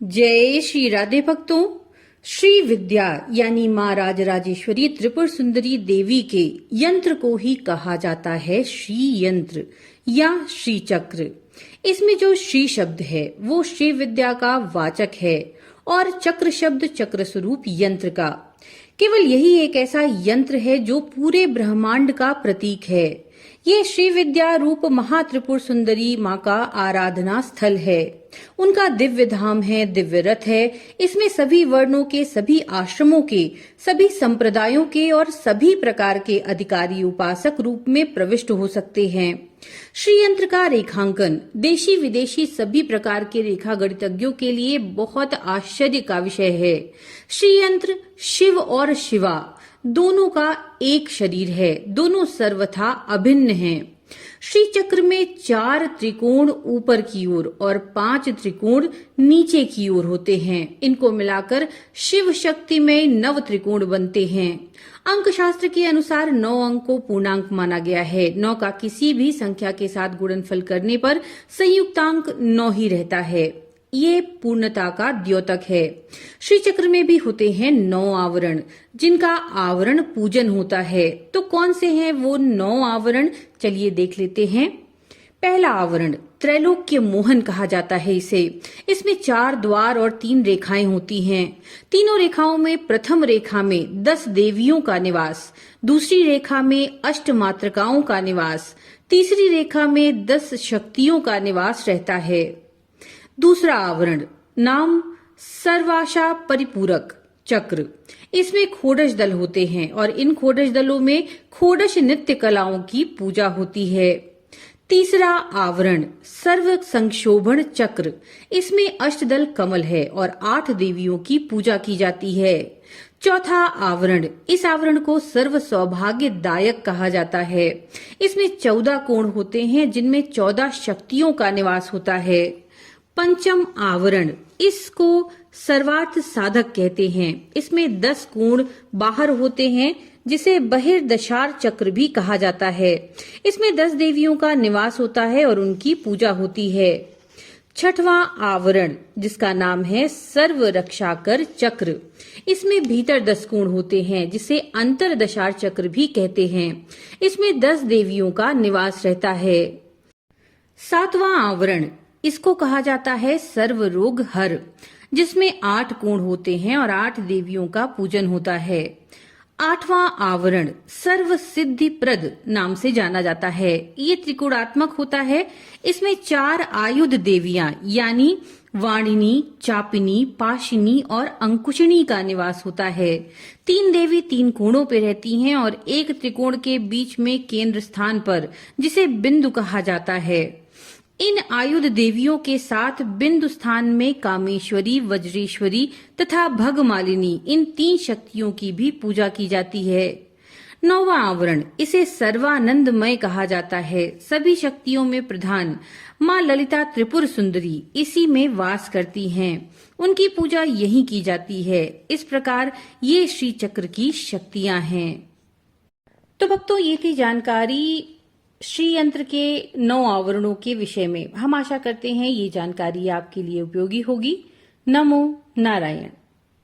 जय श्री राधे भक्तों। श्री विद्या यानी माँ राजराजेश्वरी त्रिपुर सुंदरी देवी के यंत्र को ही कहा जाता है श्री यंत्र या श्री चक्र। इसमें जो श्री शब्द है वो श्री विद्या का वाचक है और चक्र शब्द चक्र स्वरूप यंत्र का। केवल यही एक ऐसा यंत्र है जो पूरे ब्रह्मांड का प्रतीक है। ये श्री विद्या रूप महात्रिपुर सुंदरी माँ का आराधना स्थल है। उनका दिव्य धाम है, दिव्य रथ है। इसमें सभी वर्णों के, सभी आश्रमों के, सभी संप्रदायों के और सभी प्रकार के अधिकारी उपासक रूप में प्रविष्ट हो सकते हैं। श्री यंत्र का रेखांकन देशी विदेशी सभी प्रकार के रेखा गणितज्ञों के लिए बहुत आश्चर्य का विषय है। श्री यंत्र शिव और शिवा दोनों का एक शरीर है, दोनों सर्वथा अभिन्न हैं। श्री चक्र में 4 त्रिकोण ऊपर की ओर और 5 त्रिकोण नीचे की ओर होते हैं। इनको मिलाकर शिव शक्ति में 9 त्रिकोण बनते हैं। अंक शास्त्र के अनुसार 9 अंक को पूर्णांक माना गया है। 9 का किसी भी संख्या के साथ गुणनफल करने पर संयुक्तांक 9 ही रहता है। ये पूर्णता का द्योतक है। श्री चक्र में भी होते हैं 9 आवरण, जिनका आवरण पूजन होता है। तो कौन से हैं वो 9 आवरण, चलिए देख लेते हैं। पहला आवरण त्रैलोक्य मोहन कहा जाता है इसे। इसमें 4 द्वार और 3 रेखाएं होती हैं। तीनों रेखाओं में प्रथम रेखा में 10 देवियों का निवास, दूसरी रेखा में 8 मातृकाओं का निवास, तीसरी रेखा में 10 शक्तियों का निवास रहता है। दूसरा आवरण नाम सर्वाशा परिपूरक चक्र। इसमें खोडश दल होते हैं और इन खोडश दलों में खोडश नृत्य कलाओं की पूजा होती है। तीसरा आवरण सर्व संक्षोभन चक्र। इसमें अष्टदल कमल है और 8 देवियों की पूजा की जाती है। चौथा आवरण, इस आवरण को सर्व सौभाग्यदायक कहा जाता है। इसमें 14 कोण होते हैं जिनमें 14 शक्तियों का निवास होता है। पंचम आवरण, इसको सर्वार्थ साधक कहते हैं। इसमें 10 कोण बाहर होते हैं जिसे बहिर्दशार चक्र भी कहा जाता है। इसमें 10 देवियों का निवास होता है और उनकी पूजा होती है। छठवां आवरण जिसका नाम है सर्व रक्षाकर चक्र। इसमें भीतर 10 कोण होते हैं जिसे अंतरदशार चक्र भी कहते हैं। इसमें 10 देवियों का निवास रहता है। सातवां आवरण, इसको कहा जाता है सर्व रोग हर, जिसमें 8 कोण होते हैं और 8 देवियों का पूजन होता है। 8वां आवरण सर्व सिद्धि प्रद नाम से जाना जाता है। ये त्रिकोणात्मक होता है। इसमें 4 आयुध देवियां यानी वाणिनी, चापिनी, पाशिनी और अंकुशिनी का निवास होता है। 3 देवी 3 कोणों पे रहती हैं और एक त्रिकोण के बीच में केंद्र स्थान पर, जिसे बिंदु कहा जाता है। इन आयुध देवियों के साथ बिंदु स्थान में कामेश्वरी, वज्रेश्वरी तथा भगमालिनी, इन 3 शक्तियों की भी पूजा की जाती है। 9वां आवरण, इसे सर्वानंदमय कहा जाता है। सभी शक्तियों में प्रधान माँ ललिता त्रिपुर सुंदरी इसी में वास करती हैं। उनकी पूजा यहीं की जाती है। इस प्रकार ये श्री चक्र की शक्तियां हैं। तो भक्तों, ये थी जानकारी श्री यंत्र के 9 आवरणों के विषय में। हम आशा करते हैं ये जानकारी आपके लिए उपयोगी होगी। नमो नारायण।